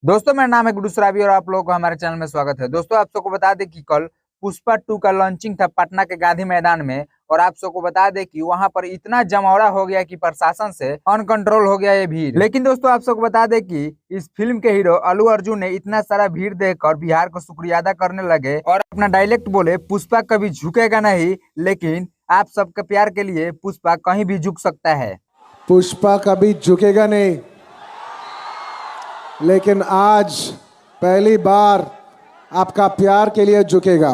दोस्तों मेरा नाम है गुरु सराबी और आप लोगों को हमारे चैनल में स्वागत है। दोस्तों आप सबको बता दें कि कल पुष्पा 2 का लॉन्चिंग था पटना के गांधी मैदान में। और आप सबको बता दें कि वहां पर इतना जमावड़ा हो गया कि प्रशासन से अनकंट्रोल हो गया ये भीड़। लेकिन दोस्तों आप सबको बता दें कि इस फिल्म के हीरो अल्लू अर्जुन ने इतना सारा भीड़ देखकर बिहार को शुक्रिया अदा करने लगे और अपना डायलेक्ट बोले, पुष्पा कभी झुकेगा नहीं, लेकिन आप सबके प्यार के लिए पुष्पा कहीं भी झुक सकता है। पुष्पा कभी झुकेगा नहीं, लेकिन आज पहली बार आपका प्यार के लिए झुकेगा।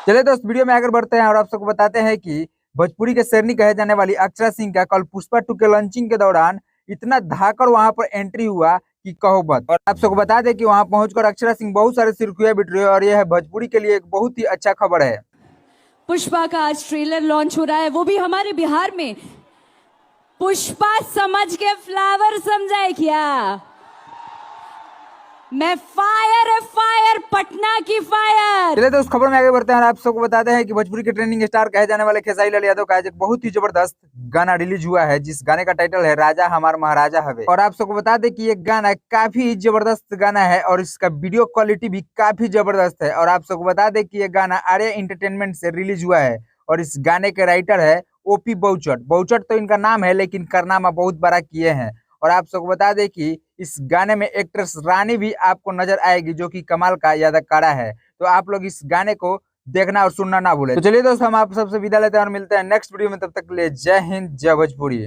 चलिए दोस्त वीडियो में आगे बढ़ते हैं और आप सबको बताते हैं कि भोजपुरी के शेरनी कहे जाने वाली अक्षरा सिंह का कल पुष्पा 2 के लॉन्चिंग के दौरान इतना धाकड़ वहां पर एंट्री हुआ कि कहो मत। और आप सबको बता दें कि वहां पहुंचकर अक्षरा सिंह बहुत सारे सिरकुया बिट रही है और यह भोजपुरी के लिए एक बहुत ही अच्छा खबर है। पुष्पा का आज ट्रेलर लॉन्च हो रहा है, वो भी हमारे बिहार में। पुष्पा समझ के फ्लावर समझाए क्या? मैं फायर है, फायर पटना की फायर। चलिए तो उस खबर में आगे बढ़ते हैं और आप सबको बताते हैं कि भोजपुरी के ट्रेंडिंग स्टार कहे जाने वाले खेसारी लाल यादव का आज एक बहुत ही जबरदस्त गाना रिलीज हुआ है, जिस गाने का टाइटल है राजा हमार महाराजा हवे। और आप सबको बता दें कि ये गाना काफी जबरदस्त गाना है और इसका वीडियो क्वालिटी भी काफी जबरदस्त है। और आप सबको बता दें कि ये गाना आर्या एंटरटेनमेंट से रिलीज हुआ है और इस गाने के राइटर है ओपी बहुचट। बहुचट तो इनका नाम है, लेकिन कारनामा बहुत बड़ा किए हैं। और आप सबको बता दें कि इस गाने में एक्ट्रेस रानी भी आपको नजर आएगी, जो कि कमाल का अदाकारा है। तो आप लोग इस गाने को देखना और सुनना ना भूलें। तो चलिए दोस्तों, हम आप सबसे विदा लेते हैं और मिलते हैं नेक्स्ट वीडियो में। तब तक के लिए जय हिंद, जय भोजपुरी।